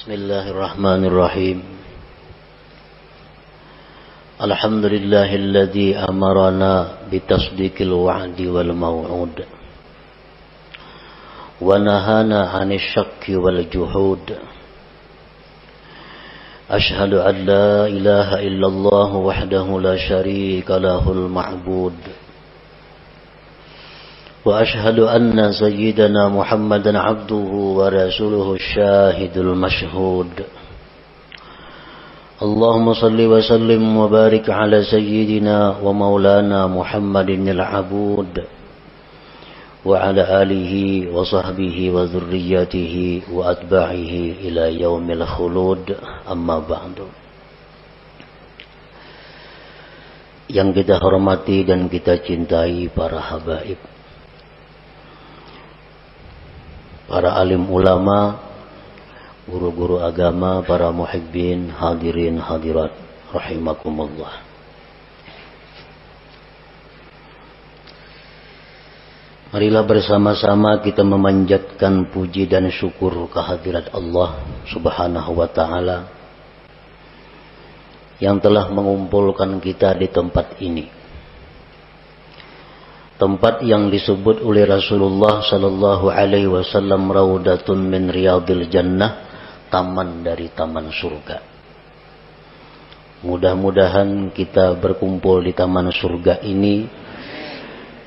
Bismillahirrahmanirrahim. Alhamdulillahilladzi amarana bitasdiqil wa'di wal maw'ud wa nahana 'anil syakki wal juhud. Ashhadu an la ilaha illallah wahdahu la syarika lahul ma'bud. وأشهد أن سيدنا محمدا عبده ورسوله الشاهد المشهود. اللهم صل وسلم وبارك على سيدنا ومولانا محمد العبود وعلى آله وصحبه وذريته وأتباعه إلى يوم الخلود. أما بعد. Yang kita hormati dan kita cintai para habaib, para alim ulama, guru-guru agama, para muhibbin, hadirin hadirat rahimakumullah. Marilah bersama-sama kita memanjatkan puji dan syukur kehadirat Allah Subhanahu wa taala yang telah mengumpulkan kita di tempat ini. Tempat yang disebut oleh Rasulullah sallallahu alaihi wasallam raudatun min riyadil jannah, taman dari taman surga. Mudah-mudahan kita berkumpul di taman surga ini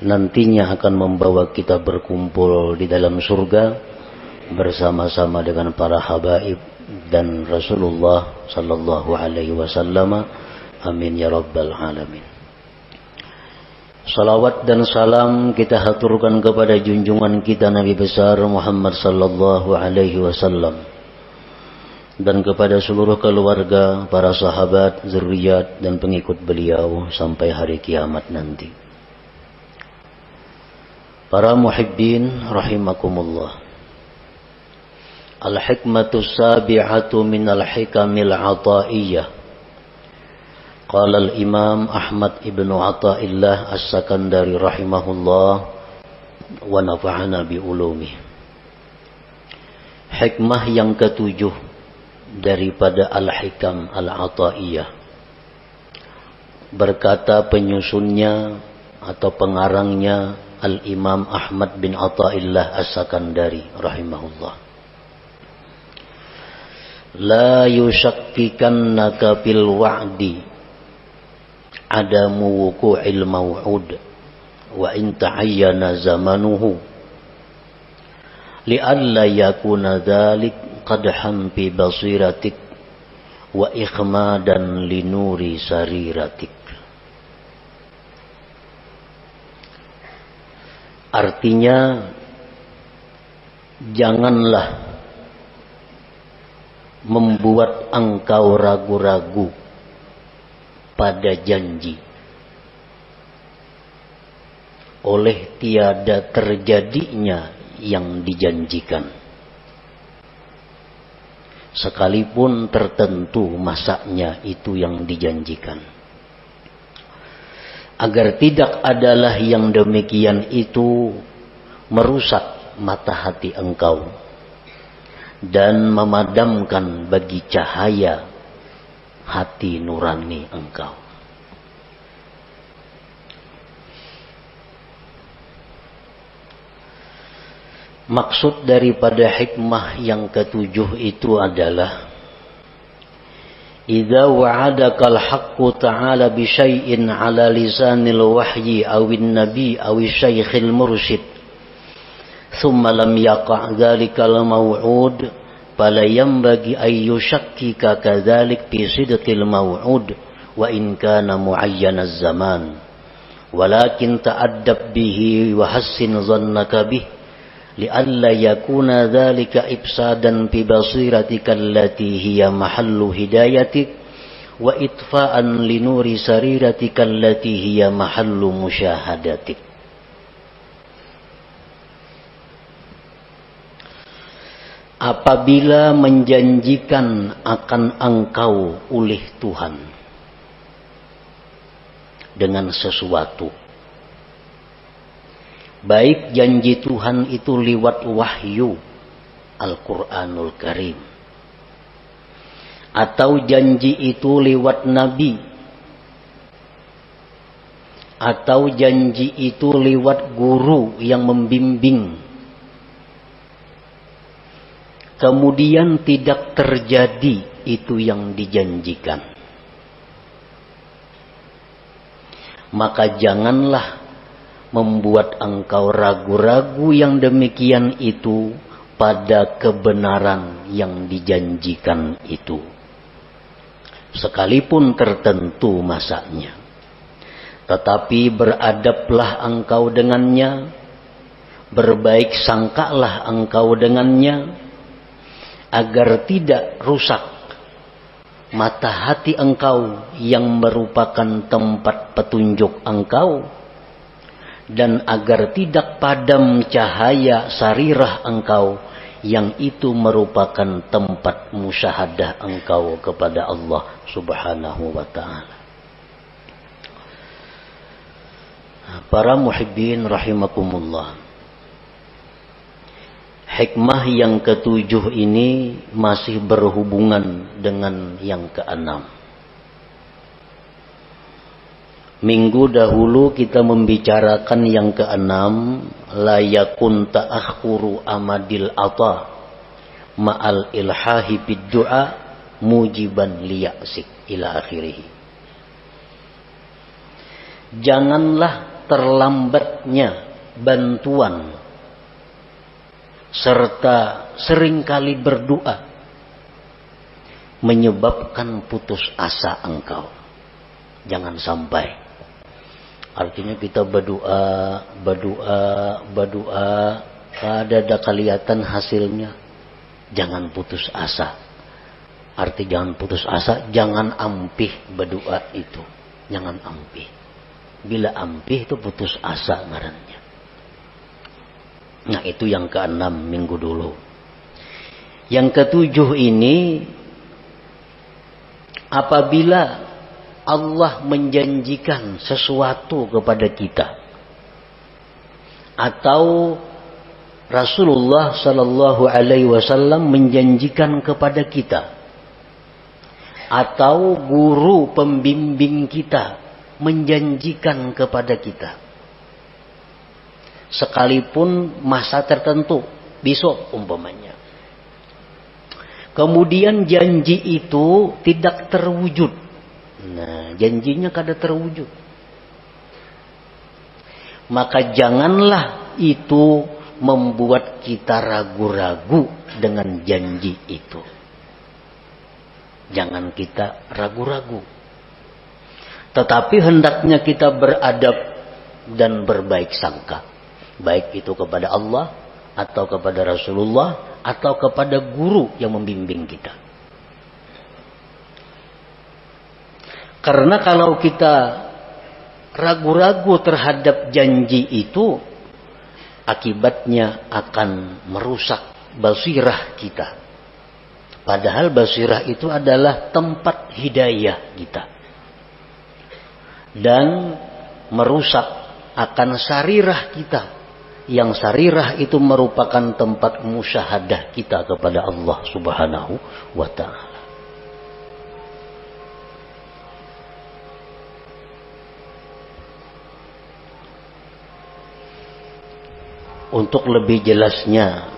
nantinya akan membawa kita berkumpul di dalam surga bersama-sama dengan para habaib dan Rasulullah sallallahu alaihi wasallam. Amin ya rabbal alamin. Salawat dan salam kita haturkan kepada junjungan kita Nabi besar Muhammad sallallahu alaihi wasallam dan kepada seluruh keluarga, para sahabat, zuriat dan pengikut beliau sampai hari kiamat nanti. Para muhibbin rahimakumullah. Al-hikmatu sabi'atu minal hikamil ataiyah. Qala al-Imam Ahmad ibn Athaillah As-Sakandari rahimahullah wa nafa'ana bi ulumih. Hikmah yang ketujuh daripada Al-Hikam Al-Ataiyah. Berkata penyusunnya atau pengarangnya Al-Imam Ahmad bin Athaillah As-Sakandari rahimahullah. La yushakkikannaka fil wa'di adamu wuqu'il maw'ud wa in ta'ayyana zamanuhu li'alla yakuna dhalik qadham fi basiratik wa ikhmadan li nuri sariratik. Artinya, janganlah membuat engkau ragu-ragu pada janji oleh tiada terjadinya yang dijanjikan, sekalipun tertentu masanya itu yang dijanjikan, agar tidak adalah yang demikian itu merusak mata hati engkau dan memadamkan bagi cahaya hati nurani engkau. Maksud daripada hikmah yang ketujuh itu adalah idza wa'adaka al-haqqu ta'ala bi syai'in 'ala lisanil wahyi awin nabi awi syaikhil mursyid thumma lam yaqa' dzalikal maw'ud fala yanbaghi ay yushakkika kadzalik fi sidqil maw'ud wa in kana mu'ayyanaz zaman walakin ta'addab bihi wa hassin dhannaka bih li'alla yakuna dzalika ifsadan fi basiratika allati hiya mahallu hidayatik wa itfa'an li nuri sariratika allati hiya mahallu musyahadatik. Apabila menjanjikan akan engkau oleh Tuhan dengan sesuatu, baik janji Tuhan itu lewat wahyu Al-Quranul Karim atau janji itu lewat nabi, atau janji itu lewat guru yang membimbing, kemudian tidak terjadi itu yang dijanjikan, maka janganlah membuat engkau ragu-ragu yang demikian itu pada kebenaran yang dijanjikan itu, sekalipun tertentu masanya. Tetapi beradablah engkau dengannya, berbaik sangkalah engkau dengannya, agar tidak rusak mata hati engkau yang merupakan tempat petunjuk engkau, dan agar tidak padam cahaya sarirah engkau yang itu merupakan tempat musyahadah engkau kepada Allah Subhanahu wa ta'ala. Para muhibbin rahimakumullah, hikmah yang ketujuh ini masih berhubungan dengan yang keenam. Minggu dahulu kita membicarakan yang keenam, la yakun ta'akhuru amadil ata ma'al ilhahi bid du'a mujiban liya'sik ila akhirih. Janganlah terlambatnya bantuan serta seringkali berdoa menyebabkan putus asa engkau. Jangan sampai. Artinya kita berdoa, ada kelihatan hasilnya. Jangan putus asa. Arti jangan putus asa, jangan ampih berdoa itu. Jangan ampih. Bila ampih itu putus asa ngarannya. Nah, itu yang keenam minggu dulu. Yang ketujuh ini, apabila Allah menjanjikan sesuatu kepada kita, atau Rasulullah sallallahu alaihi wasallam menjanjikan kepada kita, atau guru pembimbing kita menjanjikan kepada kita, sekalipun masa tertentu, besok umpamanya, kemudian janji itu tidak terwujud. Nah, janjinya kada terwujud, maka janganlah itu membuat kita ragu-ragu dengan janji itu. Jangan kita ragu-ragu, tetapi hendaknya kita beradab dan berbaik sangka, baik itu kepada Allah atau kepada Rasulullah atau kepada guru yang membimbing kita. Karena kalau kita ragu-ragu terhadap janji itu, akibatnya akan merusak basirah kita. Padahal basirah itu adalah tempat hidayah kita. Dan merusak akan sarirah kita, yang sarirah itu merupakan tempat musyahadah kita kepada Allah Subhanahu wa ta'ala. Untuk lebih jelasnya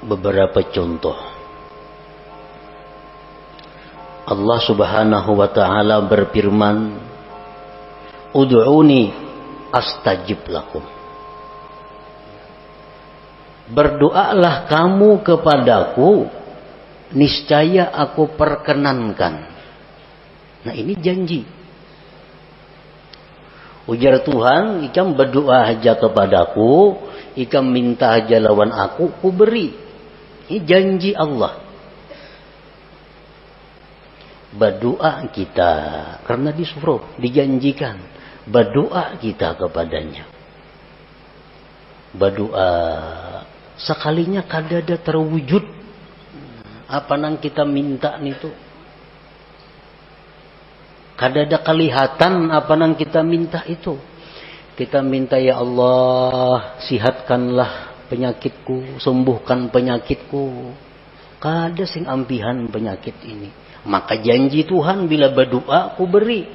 beberapa contoh. Allah Subhanahu wa ta'ala berfirman, ud'uni astajib lakum. Berdoalah kamu kepadaku, niscaya aku perkenankan. Nah, ini janji. Ujar Tuhan, ikam berdoa aja kepadaku, ikam minta aja lawan aku, ku beri. Ini janji Allah. Berdoa kita, karena disuruh, dijanjikan. Berdoa kita kepadanya. Berdoa sekalinya kadada terwujud apa nang kita minta itu. Kadada kelihatan apa nang kita minta itu. Kita minta, ya Allah, sihatkanlah penyakitku, sembuhkan penyakitku. Kada sing ampihan penyakit ini. Maka janji Tuhan bila berdoa ku beri.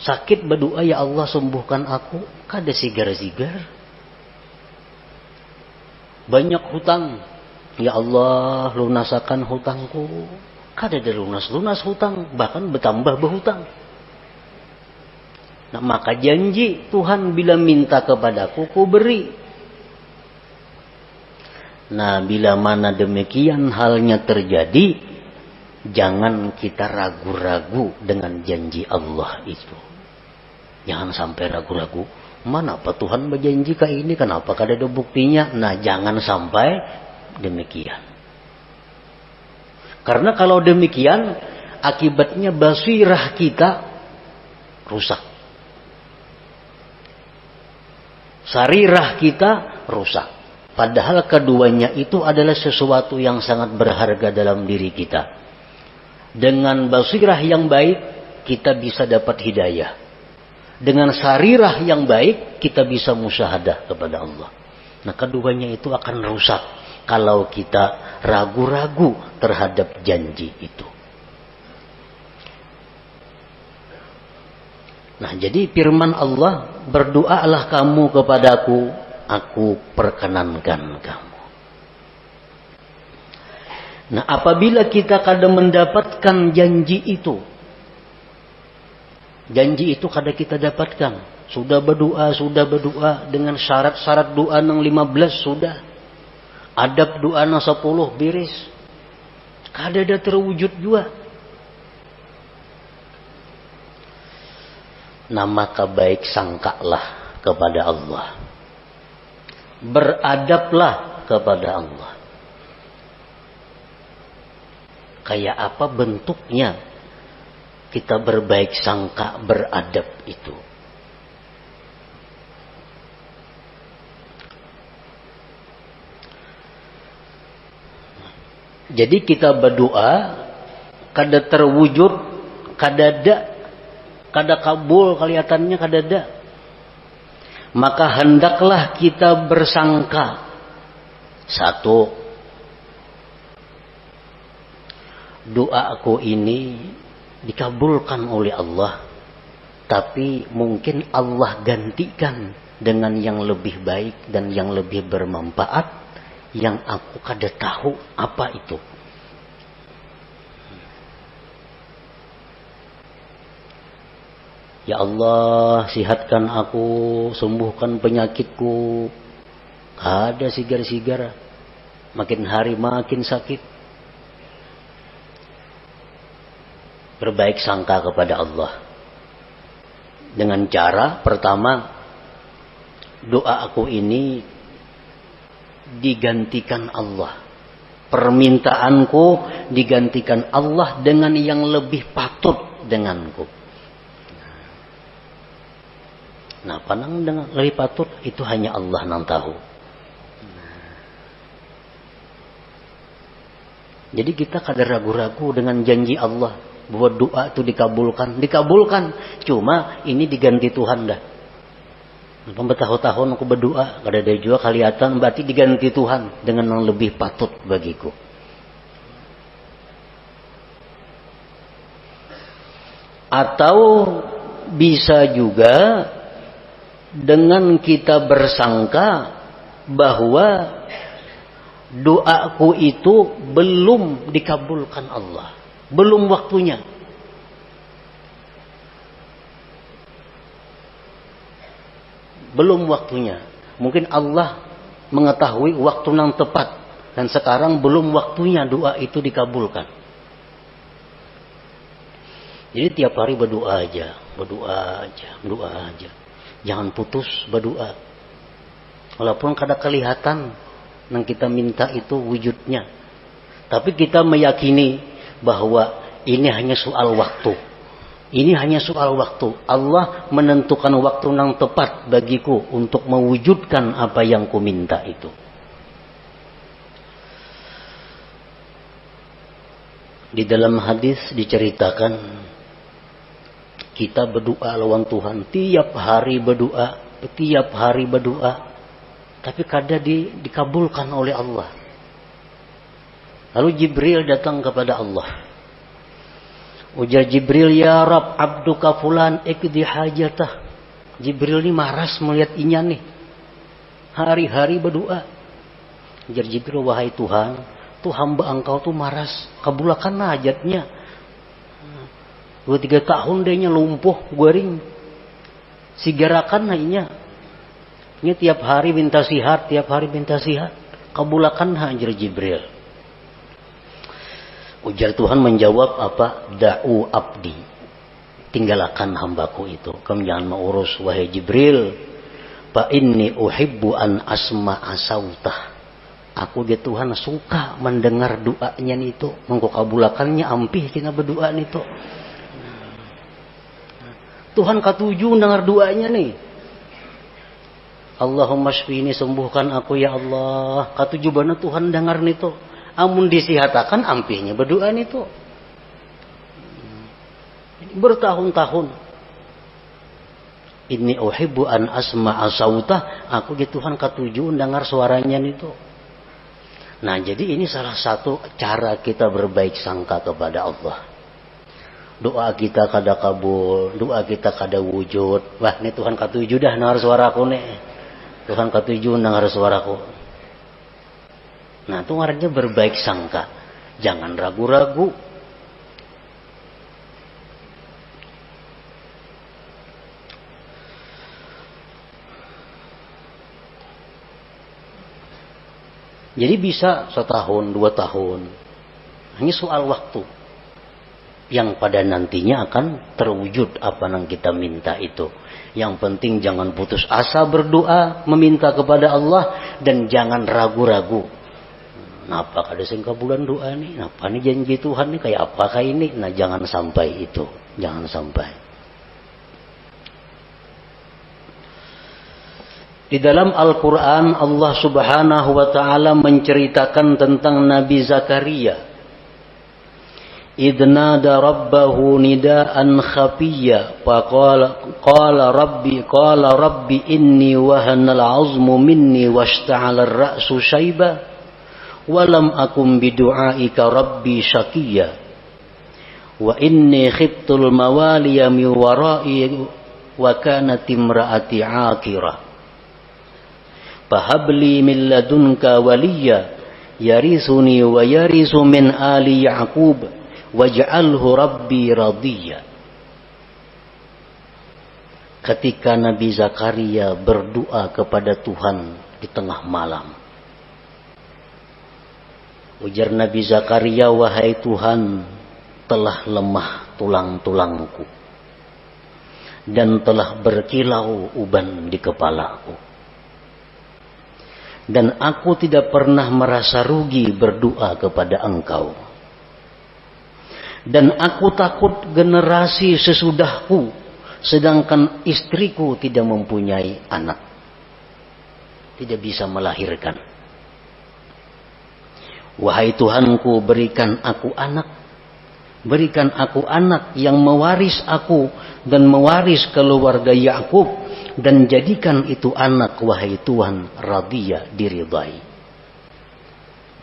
Sakit berdoa, ya Allah sembuhkan aku, kada sigar-sigar. Banyak hutang, ya Allah lunasakan hutangku, kada ada lunas hutang, bahkan bertambah berhutang. Nah, maka janji Tuhan bila minta kepadaku ku beri. Nah, bila mana demikian halnya terjadi, jangan kita ragu-ragu dengan janji Allah itu. Jangan sampai ragu-ragu. Mana apa Tuhan berjanji kayak ini, kenapa kada ada buktinya? Nah, jangan sampai demikian. Karena kalau demikian, akibatnya basirah kita rusak. Sarirah kita rusak. Padahal keduanya itu adalah sesuatu yang sangat berharga dalam diri kita. Dengan basirah yang baik, kita bisa dapat hidayah. Dengan sarirah yang baik, kita bisa musyahadah kepada Allah. Nah, keduanya itu akan rusak kalau kita ragu-ragu terhadap janji itu. Nah, jadi firman Allah, berdoalah kamu kepadaku, aku perkenankan kamu. Nah, apabila kita kadang mendapatkan janji itu kada kita dapatkan. Sudah berdoa dengan syarat-syarat doa nang 15 sudah. Adab doa nang 10 beres. Kada ada terwujud juga. Nah, maka baik sangkalah kepada Allah. Beradablah kepada Allah. Kayak apa bentuknya kita berbaik sangka, beradab itu? Jadi kita berdoa kada terwujud, kada kabul kelihatannya, kada ada. Maka hendaklah kita bersangka. Satu, doaku ini dikabulkan oleh Allah, tapi mungkin Allah gantikan dengan yang lebih baik dan yang lebih bermanfaat yang aku kada tahu apa itu. Ya Allah, sihatkan aku, sembuhkan penyakitku. Ada sigar-sigar, makin hari makin sakit. Berbaik sangka kepada Allah dengan cara pertama, doa aku ini digantikan Allah, permintaanku digantikan Allah dengan yang lebih patut denganku. Nah, panang dengan lebih patut itu hanya Allah yang tahu. Jadi kita kada ragu-ragu dengan janji Allah bahwa doa itu dikabulkan. Cuma ini diganti Tuhan dah. Bertahun-tahun aku berdoa, kada ada juga kelihatan, berarti diganti Tuhan dengan yang lebih patut bagiku. Atau bisa juga dengan kita bersangka bahwa doaku itu belum dikabulkan Allah. Belum waktunya. Belum waktunya. Mungkin Allah mengetahui waktu yang tepat. Dan sekarang belum waktunya doa itu dikabulkan. Jadi tiap hari berdoa aja. Berdoa aja. Jangan putus berdoa. Walaupun kada kelihatan yang kita minta itu wujudnya. Tapi kita meyakini bahwa ini hanya soal waktu. Ini hanya soal waktu. Allah menentukan waktu yang tepat bagiku untuk mewujudkan apa yang ku minta itu. Di dalam hadis diceritakan kita berdoa lawan Tuhan, tiap hari berdoa, tapi kadang dikabulkan oleh Allah. Lalu Jibril datang kepada Allah. Ujar Jibril, ya Rab, abduka fulan ikdi hajatah. Jibril ini maras melihat inya nih. Hari-hari berdoa. Ujar Jibril, wahai Tuhan, tuh hamba engkau tuh maras, kabulkan hajatnya. 2-3 tahun dehnya lumpuh, guring. Sigarakan hanya. Ini tiap hari minta sihat, kabulkan hajar Jibril. Ujar Tuhan menjawab apa? Da'u abdi. Tinggalkan hambaku itu. Kamu jangan mengurus wahai Jibril. Fa inni uhibbu an asma'a sautah. Aku dia Tuhan suka mendengar doanya itu. Mengko kabulakannya ampih kena berdoa itu. Tuhan katuju dengar doanya nih. Allahumma shfini, sembuhkan aku ya Allah. Katuju bana Tuhan dengar itu. Amun disihatakan ampihnya berdoa itu. Bertahun-tahun. Inni uhibbu an asma'a sautah. Aku di Tuhan katuju dengar suaranya itu. Nah, jadi ini salah satu cara kita berbaik sangka kepada Allah. Doa kita kada kabul, doa kita kada wujud. Wah, ini Tuhan katuju dah dengar suaraku nih. Tuhan katuju dengar suaraku. Nah, itu artinya berbaik sangka. Jangan ragu-ragu. Jadi bisa 1 tahun, 2 tahun. Hanya soal waktu. Yang pada nantinya akan terwujud apa yang kita minta itu. Yang penting jangan putus asa berdoa, meminta kepada Allah. Dan jangan ragu-ragu. Napa kada sing kabulan doa nih? Napa nih janji Tuhan nih kayak apakah ini? Nah, jangan sampai itu. Jangan sampai. Di dalam Al-Quran Allah subhanahu wa ta'ala menceritakan tentang Nabi Zakaria. Idnada rabbahu nidaan khafiyya. Qala rabbi inni wahanal azmu minni washta'ala ar-ra'su shayba. Walam akum bidu'aika rabbi syakiyya. Wa inni khiftul mawaliya min wara'i wa kanat imra'ati 'aqirah. Fahabli min ladunka waliya yarisuni wa yarisu min ali Ya'qub waj'alhu rabbi radiyya. Ketika Nabi Zakaria berdoa kepada Tuhan di tengah malam, ujar Nabi Zakaria, wahai Tuhan, telah lemah tulang-tulangku dan telah berkilau uban di kepalaku. Dan aku tidak pernah merasa rugi berdoa kepada Engkau. Dan aku takut generasi sesudahku, sedangkan istriku tidak mempunyai anak. Tidak bisa melahirkan. Wahai Tuhanku, berikan aku anak. Berikan aku anak yang mewaris aku dan mewaris keluarga Ya'qub. Dan jadikan itu anak, wahai Tuhan, radiyah, diridai.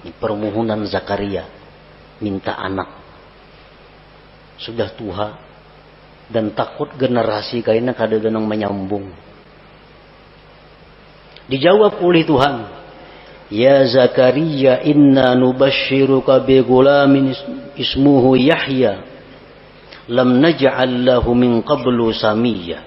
Ini permohonan Zakaria. Minta anak. Sudah tua. Dan takut generasi kayaknya kada genang menyambung. Dijawab oleh Tuhan. Ya Zakaria, inna nubashiruka bi gulamin ismuhu Yahya. Lam naj'al lahu min qablu samiyya.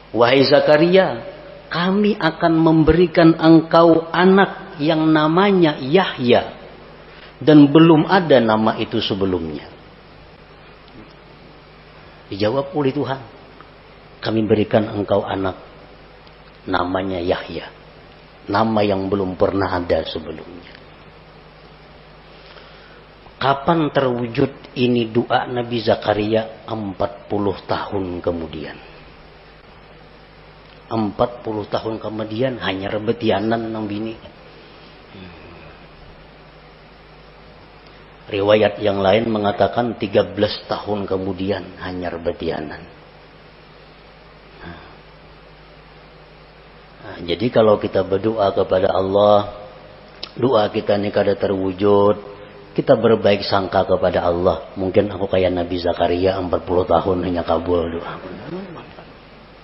Wahai Zakaria, kami akan memberikan engkau anak yang namanya Yahya. Dan belum ada nama itu sebelumnya. Dijawab oleh Tuhan. Kami berikan engkau anak. Namanya Yahya. Nama yang belum pernah ada sebelumnya. Kapan terwujud ini doa Nabi Zakaria? 40 tahun kemudian. 40 tahun kemudian hanya rebetianan nang bini. Riwayat yang lain mengatakan 13 tahun kemudian hanya rebetianan. Nah, jadi kalau kita berdoa kepada Allah, doa kita ini kada terwujud, kita berbaik sangka kepada Allah. Mungkin aku kayak Nabi Zakaria 40 tahun hanya kabul doa.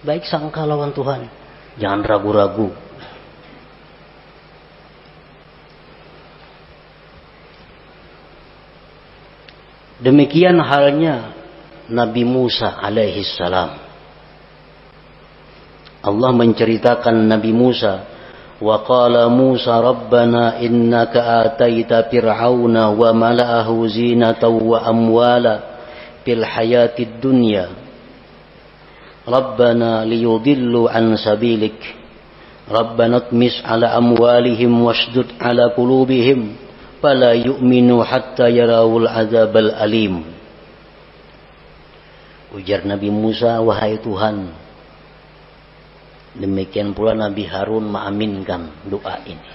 Baik sangka lawan Tuhan. Jangan ragu-ragu. Demikian halnya Nabi Musa alaihi salam. Allah menceritakan Nabi Musa, wa qala Musa rabbana innaka ataita fir'auna wa mala'ahu zinatan wa amwala fil hayatid dunya rabbana liyudillu an sabilik rabbana tmis ala amwalihim washdud ala qulubihim fala yu'minu hatta yarawul azabal alim. Ujar Nabi Musa, wahai Tuhan. Demikian pula Nabi Harun mengaminkan doa ini.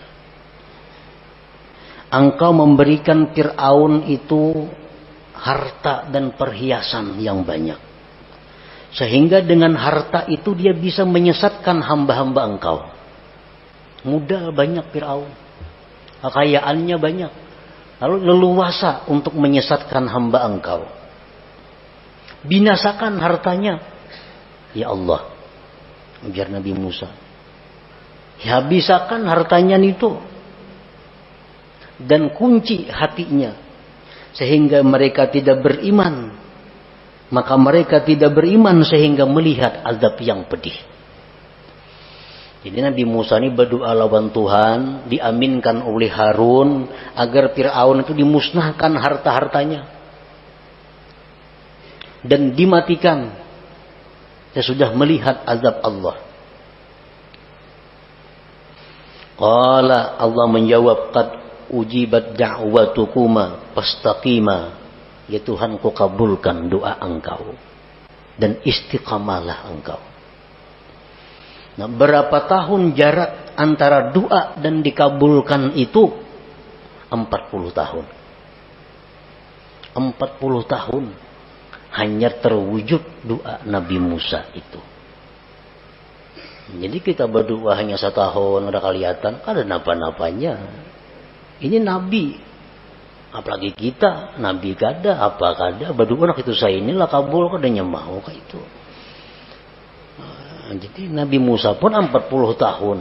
Engkau memberikan Fir'aun itu harta dan perhiasan yang banyak. Sehingga dengan harta itu dia bisa menyesatkan hamba-hamba engkau. Modal banyak Fir'aun. Kekayaannya banyak. Lalu leluasa untuk menyesatkan hamba engkau. Binasakan hartanya. Ya Allah. Ujar Nabi Musa. Ya bisakan hartanya itu. Dan kunci hatinya. Sehingga mereka tidak beriman. Maka mereka tidak beriman sehingga melihat azab yang pedih. Jadi Nabi Musa ini berdoa lawan Tuhan. Diaminkan oleh Harun. Agar Fir'aun itu dimusnahkan harta-hartanya. Dan dimatikan. Sesudah melihat azab Allah. Qala Allah menjawab, qad ujibat da'watukuma fastaqima. Ya Tuhan, ku kabulkan doa engkau dan istiqamalah engkau. Nah, berapa tahun jarak antara doa dan dikabulkan itu? 40 tahun. 40 tahun hanya terwujud doa Nabi Musa itu. Jadi kita berdoa hanya 1 tahun udah kelihatan, ada napa-napanya. Ini Nabi, apalagi kita Nabi kada apa kada berdoa nak itu saya inilah kabul kadanya mau kayak itu. Jadi Nabi Musa pun 40 tahun.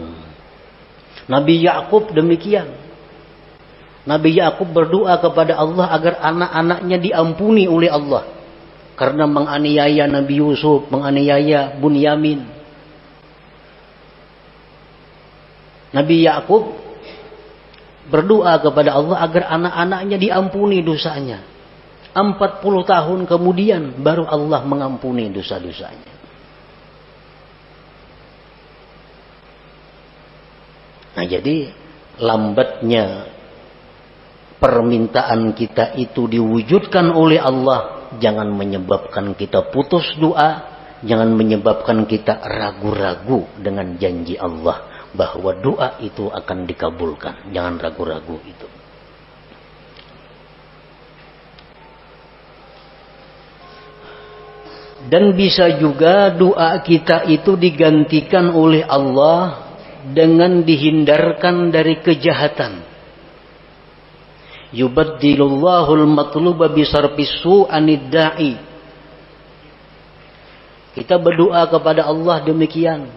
Nabi Yakub demikian. Nabi Yakub berdoa kepada Allah agar anak-anaknya diampuni oleh Allah. Karena menganiaya Nabi Yusuf, menganiaya Bunyamin. Nabi Yakub berdoa kepada Allah agar anak-anaknya diampuni dosanya. 40 tahun kemudian baru Allah mengampuni dosa-dosanya. Nah jadi lambatnya permintaan kita itu diwujudkan oleh Allah. Jangan menyebabkan kita putus doa. Jangan menyebabkan kita ragu-ragu dengan janji Allah. Bahwa doa itu akan dikabulkan. Jangan ragu-ragu itu. Dan bisa juga doa kita itu digantikan oleh Allah. Dengan dihindarkan dari kejahatan. Yubaddilullahu al-matluba bisarfis su'anid da'i. Kita berdoa kepada Allah demikian.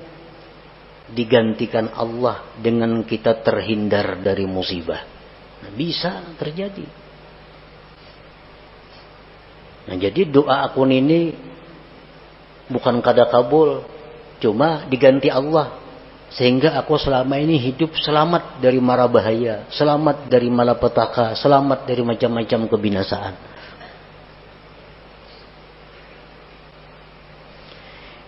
Digantikan Allah dengan kita terhindar dari musibah. Nah, bisa terjadi. Nah, jadi doa akun ini bukan kada kabul, cuma diganti Allah. Sehingga aku selama ini hidup selamat dari mara bahaya, selamat dari malapetaka, selamat dari macam-macam kebinasaan.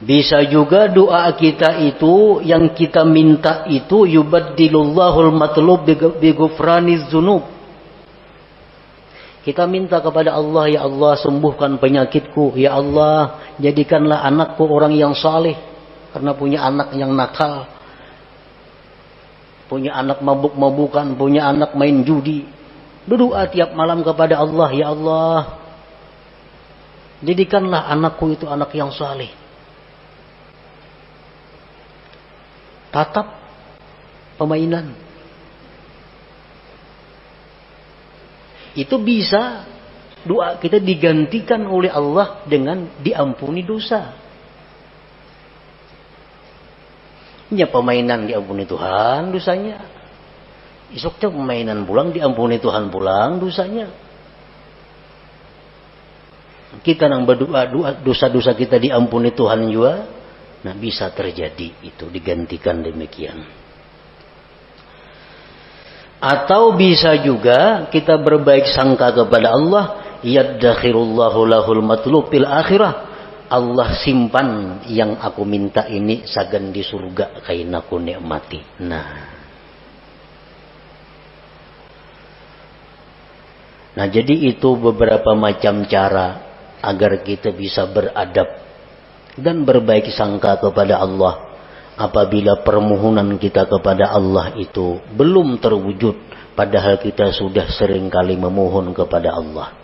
Bisa juga doa kita itu, yang kita minta itu, yubaddilullahu al-matlub bighufraniz dzunub. Kita minta kepada Allah, ya Allah sembuhkan penyakitku, ya Allah jadikanlah anakku orang yang saleh, karena punya anak yang nakal. Punya anak mabuk-mabukan, punya anak main judi. Berdoa tiap malam kepada Allah, ya Allah jadikanlah anakku itu anak yang saleh. Tatap permainan. Itu bisa doa kita digantikan oleh Allah dengan diampuni dosa. Ya permainan diampuni Tuhan dosanya. Esoknya permainan pulang diampuni Tuhan pulang dosanya. Kita nang berdoa dosa-dosa kita diampuni Tuhan juga. Nah bisa terjadi itu digantikan demikian. Atau bisa juga kita berbaik sangka kepada Allah. Yaddakhirullahu lahul matlub fil akhirah. Allah simpan yang aku minta ini sagan di surga kaina ku nikmati. Nah jadi itu beberapa macam cara agar kita bisa beradab dan berbaik sangka kepada Allah apabila permohonan kita kepada Allah itu belum terwujud padahal kita sudah seringkali memohon kepada Allah.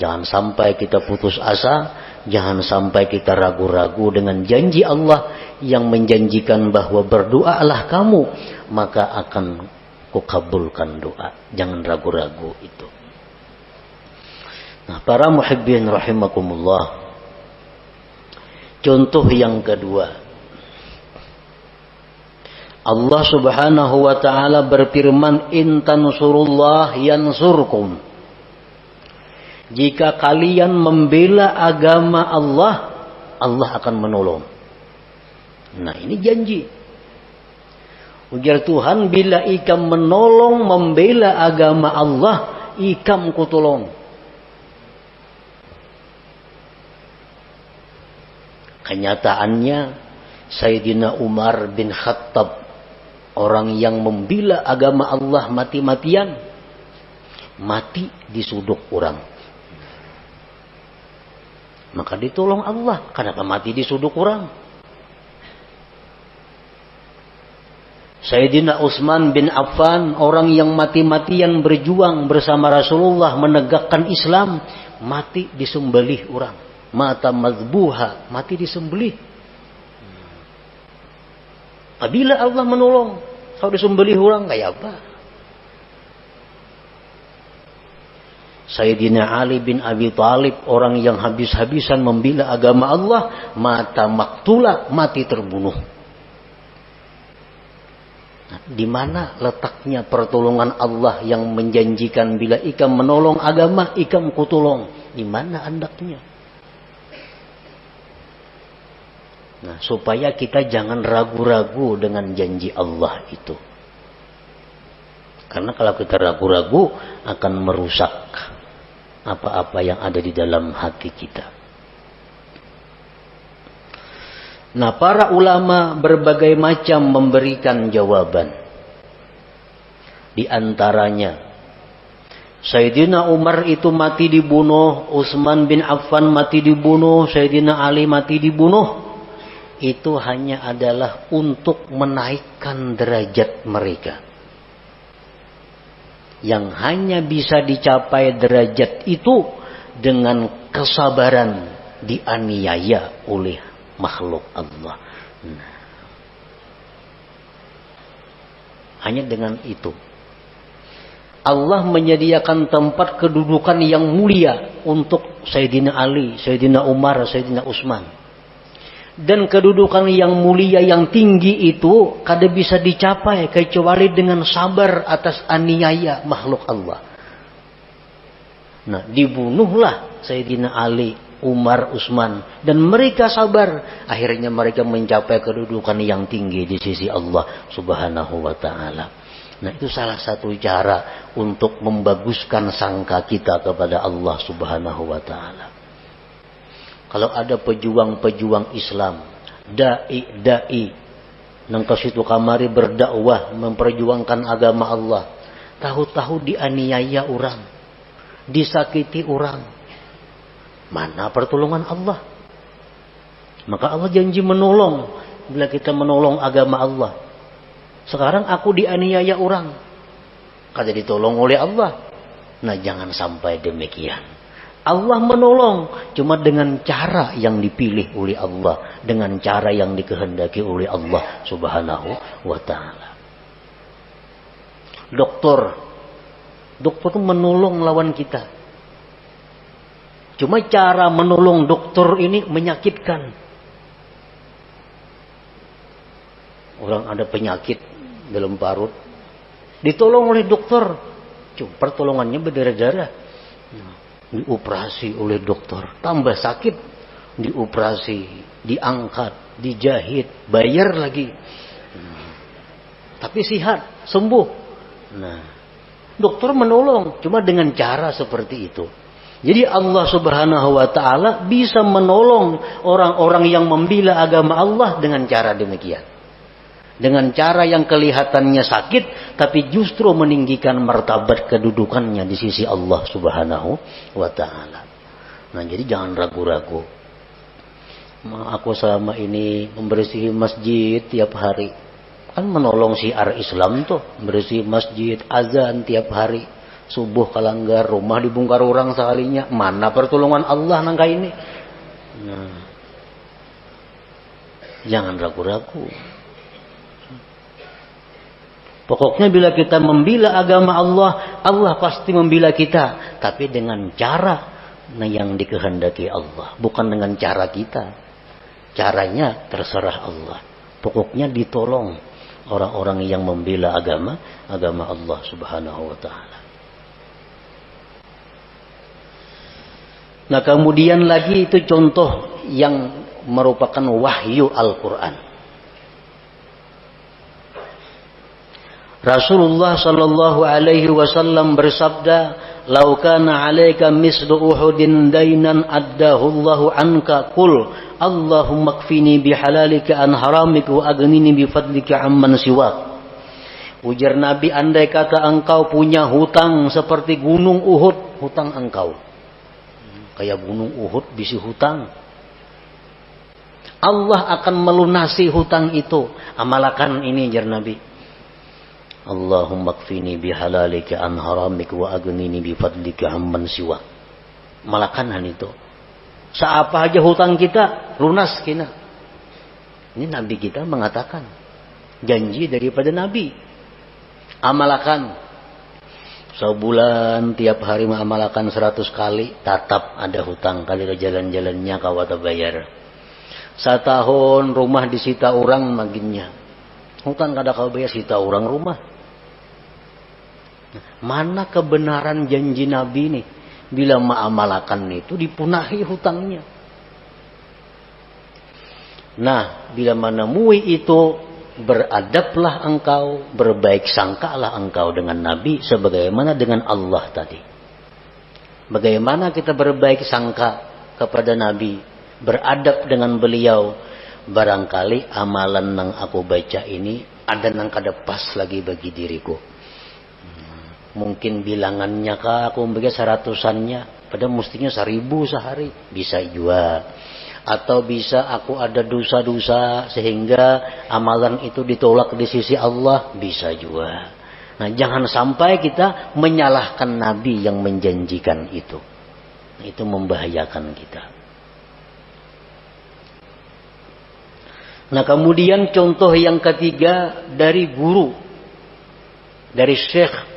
Jangan sampai kita putus asa, jangan sampai kita ragu-ragu dengan janji Allah yang menjanjikan bahwa berdoalah kamu maka akan kukabulkan doa. Jangan ragu-ragu itu. Nah, para muhibbin rahimakumullah. Contoh yang kedua. Allah Subhanahu wa taala berfirman, "In tansurullah yansurkum." Jika kalian membela agama Allah, Allah akan menolong. Nah, ini janji. Ujar Tuhan, bila ikam menolong membela agama Allah, ikam kutolong. Kenyataannya Sayyidina Umar bin Khattab, orang yang membela agama Allah mati-matian, mati disuduk orang. Maka ditolong Allah. Kenapa mati disuduk orang? Sayyidina Utsman bin Affan, orang yang mati-matian berjuang bersama Rasulullah menegakkan Islam, mati disembelih orang. Mata mazbuha, mati disembelih. Apabila Allah menolong, kalau disembelih orang kayak apa? Sayyidina Ali bin Abi Thalib, orang yang habis-habisan membela agama Allah, mata maktula, mati terbunuh. Nah, di mana letaknya pertolongan Allah yang menjanjikan bila ikam menolong agama, ikam kutolong? Di mana andaknya? Nah, supaya kita jangan ragu-ragu dengan janji Allah itu. Karena kalau kita ragu-ragu akan merusak apa-apa yang ada di dalam hati kita. Nah, para ulama berbagai macam memberikan jawaban. Di antaranya, Sayyidina Umar itu mati dibunuh, Utsman bin Affan mati dibunuh, Sayyidina Ali mati dibunuh. Itu hanya adalah untuk menaikkan derajat mereka. Yang hanya bisa dicapai derajat itu dengan kesabaran dianiaya oleh makhluk Allah. Nah, hanya dengan itu Allah menyediakan tempat kedudukan yang mulia untuk Sayyidina Ali, Sayyidina Umar, Sayyidina Utsman. Dan kedudukan yang mulia yang tinggi itu kada bisa dicapai kecuali dengan sabar atas aniaya makhluk Allah. Nah, dibunuhlah Sayyidina Ali, Umar, Utsman, dan mereka sabar. Akhirnya mereka mencapai kedudukan yang tinggi di sisi Allah Subhanahu wa taala. Nah, itu salah satu cara untuk membaguskan sangka kita kepada Allah Subhanahu wa taala. Kalau ada pejuang-pejuang Islam, dai nang ke situ kamari berdakwah memperjuangkan agama Allah, tahu-tahu dianiaya orang, disakiti orang, mana pertolongan Allah? Maka Allah janji menolong bila kita menolong agama Allah. Sekarang aku dianiaya orang, kada ditolong oleh Allah. Nah, jangan sampai demikian. Allah menolong cuma dengan cara yang dipilih oleh Allah, dengan cara yang dikehendaki oleh Allah Subhanahu wa taala. Doktor Dokter itu menolong lawan kita. Cuma cara menolong dokter ini menyakitkan. Orang ada penyakit dalam parut, ditolong oleh dokter. Cuma pertolongannya berdarah-darah. Dioperasi oleh dokter, tambah sakit. Dioperasi, diangkat, dijahit, bayar lagi. Tapi sehat, sembuh. Nah, dokter menolong, cuma dengan cara seperti itu. Jadi Allah Subhanahu wa Ta'ala bisa menolong orang-orang yang membela agama Allah dengan cara demikian. Dengan cara yang kelihatannya sakit, tapi justru meninggikan martabat kedudukannya di sisi Allah Subhanahu wa Ta'ala. Nah, jadi jangan ragu-ragu. Aku selama ini membersihi masjid tiap hari. Kan menolong syiar Islam tuh. Bersih masjid, azan tiap hari. Subuh kalanggar, rumah dibongkar orang sekalinya. Mana pertolongan Allah nangka ini? Nah, jangan ragu-ragu. Pokoknya bila kita membela agama Allah, Allah pasti membela kita. Tapi dengan cara yang dikehendaki Allah. Bukan dengan cara kita. Caranya terserah Allah. Pokoknya ditolong orang-orang yang membela agama Allah Subhanahu wa Ta'ala. Nah, kemudian lagi itu contoh yang merupakan wahyu Al-Quran. Rasulullah sallallahu alaihi wasallam bersabda, "Lau kana 'alaika mislu Uhudin dainan addahu Allahu anka, qul Allahumma kfini bihalalika an haramika wa aghnini bifadlika amman siwak." Ujar Nabi, andai kata engkau punya hutang seperti gunung Uhud, hutang engkau. Kayak gunung Uhud bisi hutang. Allah akan melunasi hutang itu. Amalkan ini, ujar Nabi. Allahumma kfini bihalalika an haramika wa aghnini bifadlika amman siwak. Malakan itu. Seapa aja hutang kita, lunas kina. Ini Nabi kita mengatakan. Janji daripada Nabi. Amalkan. Sebulan tiap hari mengamalkan 100 kali, tetap ada hutang kali jalan-jalannya kawata bayar. Setahun rumah disita orang maginnya. Hutang kada kau bayar, sita orang rumah. Mana kebenaran janji Nabi nih? Bila mengamalkan itu dipunahi hutangnya. Nah, bila menemui itu, beradablah engkau, berbaik sangkalah engkau dengan Nabi sebagaimana dengan Allah tadi. Bagaimana kita berbaik sangka kepada Nabi, beradab dengan beliau, barangkali amalan yang aku baca ini ada yang kada pas lagi bagi diriku. Mungkin bilangannya kah aku membaca 100-annya, padahal mestinya 1000 sehari, bisa juga. Atau bisa aku ada dosa-dosa sehingga amalan itu ditolak di sisi Allah, bisa juga. Nah, jangan sampai kita menyalahkan Nabi yang menjanjikan itu. Itu membahayakan kita. Nah, kemudian contoh yang ketiga dari guru, dari syekh.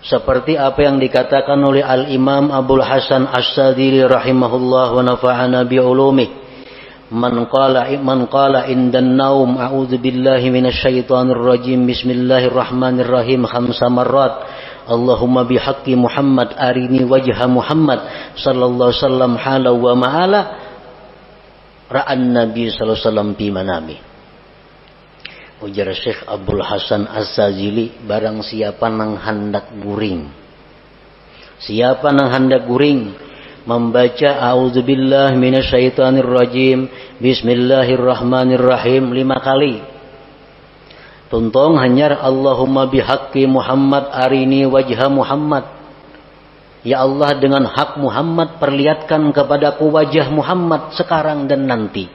Seperti apa yang dikatakan oleh Al-Imam Abul Hasan As-Sadili rahimahullah wa nafa'ana bi'ulumih. Man qala indan naum a'udzu billahi minasyaitonir rajim bismillahirrahmanirrahim 5 marrat. Allahumma bihaqqi Muhammad arini wajha Muhammad sallallahu alaihi wasallam hala wa ma'ala ra'an Nabi sallallahu alaihi wasallam fi manami. Ujar Syekh Abdul Hasan As-Sazili, barang siapa nang hendak guring. Siapa nang hendak guring membaca auzubillahi minasyaitonir rajim, bismillahirrahmanirrahim 5 kali. Tuntong hanyar Allahumma bihaqqi Muhammad arini wajha Muhammad. Ya Allah, dengan hak Muhammad perlihatkan kepadaku wajah Muhammad sekarang dan nanti.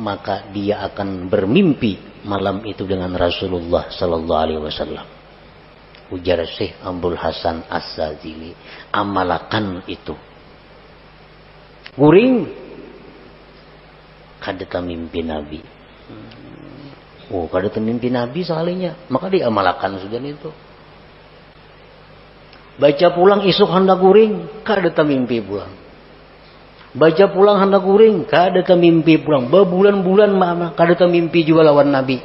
Maka dia akan bermimpi malam itu dengan Rasulullah sallallahu alaihi wasallam. Ujar Syekh Abdul Hasan As-Sazili, amalkan itu. Guring kada mimpi Nabi. Oh, kada mimpi Nabi sekalinya, maka diamalkan sudah itu. Baca pulang isuk hendak guring, kada mimpi pulang. Baca pulang hendak guring, kada mimpi pulang. Berbulan-bulan mama kada mimpi juga lawan Nabi.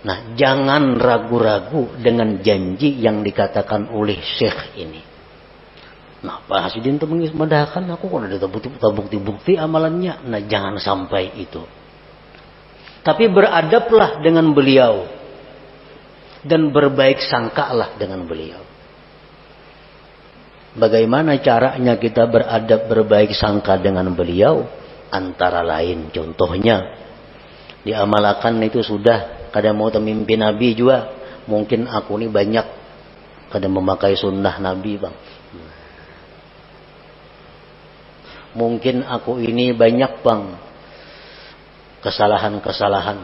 Nah, jangan ragu-ragu dengan janji yang dikatakan oleh Syekh ini. Nah, Pak Hasidin itu mendahkan aku kok ada bukti-bukti amalannya. Nah, jangan sampai itu. Tapi beradablah dengan beliau dan berbaik sangkalah dengan beliau. Bagaimana caranya kita beradab berbaik sangka dengan beliau? Antara lain contohnya diamalkan itu sudah kada mau mimpi Nabi juga. Mungkin aku ini banyak kada memakai sunnah Nabi bang. Mungkin aku ini banyak bang kesalahan-kesalahan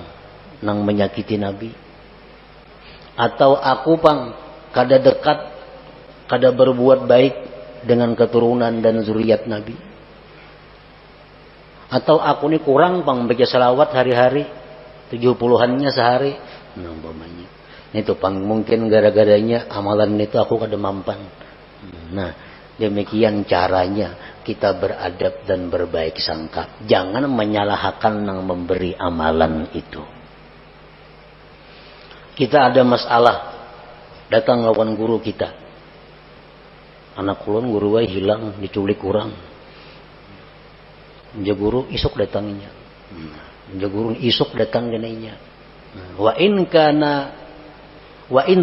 nang menyakiti Nabi. Atau aku bang kada dekat, kada berbuat baik dengan keturunan dan zuriat Nabi. Atau aku ini kurang bang baca salawat hari-hari 70-annya sehari. Nah umpamanya itu bang mungkin gara-garanya amalan itu aku kada mampan. Nah demikian caranya kita beradab dan berbaik sangka. Jangan menyalahkan yang memberi amalan itu. Kita ada masalah, datang lawan guru kita. Anak kulon guru wae hilang, diculik kurang. Menja guru isuk datanginya. Menja guru isuk datang genainya. Wa in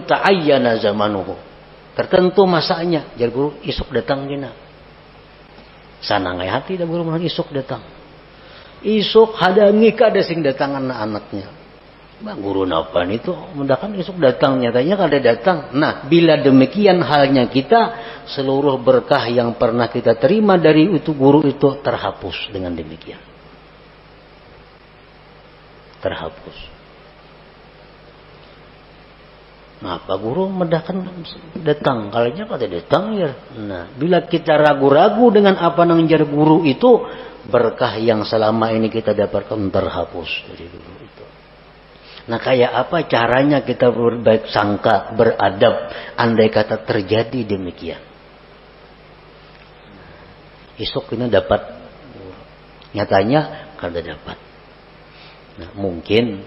ta'ayyana zamanuhu. Tertentu masanya, jar guru isuk datang gena. Sanangai hati dah guru mun isuk datang. Isuk hadangi kada sing datangan anaknya. Bang guru napa itu mendakan isuk datang nyatanya kada datang. Nah, bila demikian halnya kita, seluruh berkah yang pernah kita terima dari itu guru itu terhapus dengan demikian. Terhapus. Nah, Pak Guru mendakan datang, kalanya kada datang ya. Nah, bila kita ragu-ragu dengan apa nang jar guru itu, berkah yang selama ini kita dapatkan terhapus dari guru itu. Nah, kayak apa caranya kita berbaik sangka, beradab, andai kata terjadi demikian. Isuk ini dapat, nyatanya kada dapat. Nah, mungkin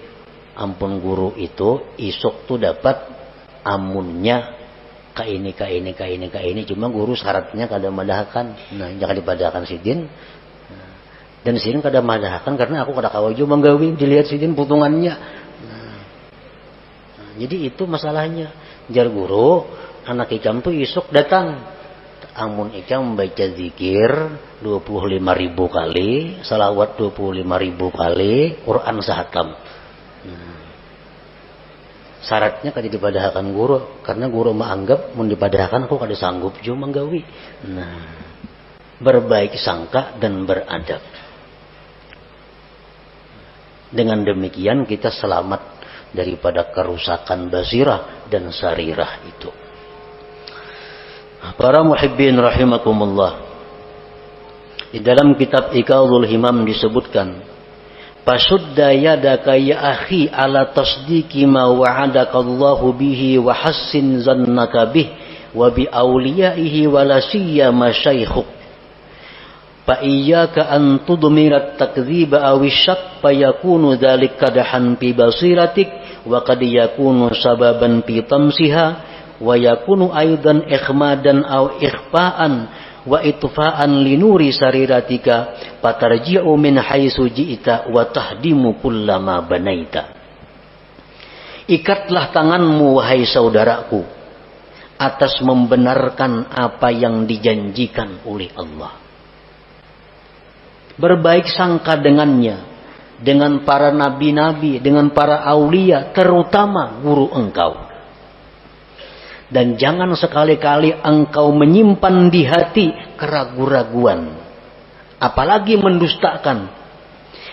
ampun guru itu isuk tuh dapat amunnya ka ini, cuma guru syaratnya kada madahkan. Nah, jangan dipadahkan sidin. Dan sidin kada madahkan karena aku kada kawajo manggawi dilihat sidin putungannya. Jadi itu masalahnya. Jar guru, anak ikam tuh isuk datang. Amun ikam membaca zikir 25.000 kali, salawat 25.000 kali, Quran sahatam. Syaratnya kada dipadahkan guru, karena guru menganggap mun dipadahkan aku kada sanggup jo manggawi. Nah, berbaik sangka dan beradab. Dengan demikian kita selamat daripada kerusakan basirah dan sarirah itu. Para muhibbin rahimakumullah. Di dalam kitab Iqadul Himam disebutkan, "Fasudda yadaka ya akhi ala tasdiqi ma wa'adaka Allahu bihi wa hassin zannaka bih wa bi awliyaihi wa la siyama syaikhuk. Fa iyyaka an tudmira at-takdziba aw asy-syak fa yakunu dzalika kadahan fi basiratik wa qad yakunu sababan fi tamsiha wa yakunu aidan ikhmadan aw ikhfa'an wa itfa'an li nuri sariratika fatarji'u min haitsu ji'ta wa tahdimu kullama banaita." Ikatlah tanganmu wahai saudaraku atas membenarkan apa yang dijanjikan oleh Allah. Berbaik sangka dengannya, dengan para nabi-nabi, dengan para aulia, terutama guru engkau. Dan jangan sekali-kali engkau menyimpan di hati keraguan-raguan, apalagi mendustakan.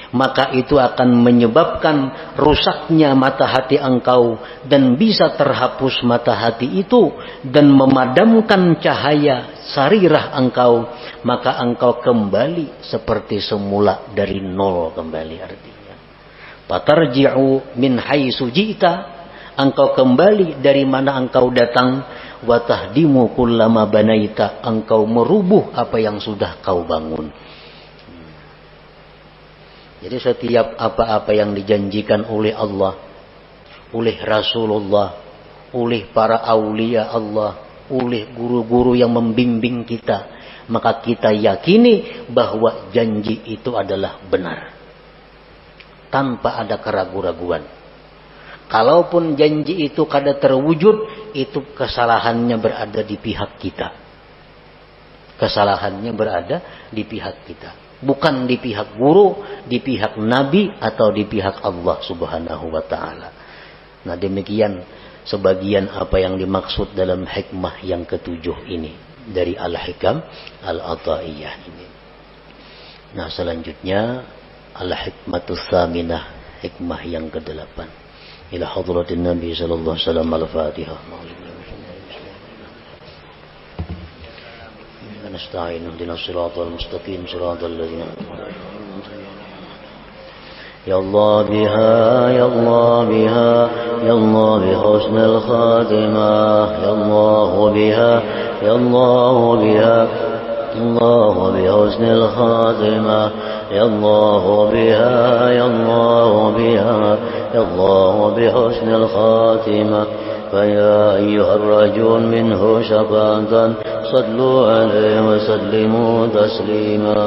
Maka itu akan menyebabkan rusaknya mata hati engkau dan bisa terhapus mata hati itu dan memadamkan cahaya sarirah engkau. Maka engkau kembali seperti semula dari nol kembali artinya. Fatarji'u min haitsu ji'ta, engkau kembali dari mana engkau datang. wa tahdimu kullama banaita, engkau merubuh apa yang sudah kau bangun. Jadi setiap apa-apa yang dijanjikan oleh Allah, oleh Rasulullah, oleh para aulia Allah, oleh guru-guru yang membimbing kita, maka kita yakini bahwa janji itu adalah benar, tanpa ada keraguan-raguan. Kalaupun janji itu kada terwujud, itu kesalahannya berada di pihak kita. Kesalahannya berada di pihak kita. Bukan di pihak guru, di pihak Nabi, atau di pihak Allah subhanahu wa ta'ala. Nah demikian sebagian apa yang dimaksud dalam hikmah yang ketujuh ini. Dari Al-Hikam Al-Ataiyah ini. Nah selanjutnya Al-Hikmatus Tsaminah, hikmah yang ke-8. إلى حضرة النبي صلى الله عليه وسلم الفاتحة. نستعين اهدنا الصراط المستقيم صراط الذين يا الله بها يا الله بها يا الله بحسن الخاتمة يا الله بها يا الله بها الله بحسن الخاتمة يا الله بها يا الله بها يا الله بحسن الخاتمة فيا أيها الرجل منه شفاعة صلوا عليه وسلموا تسليما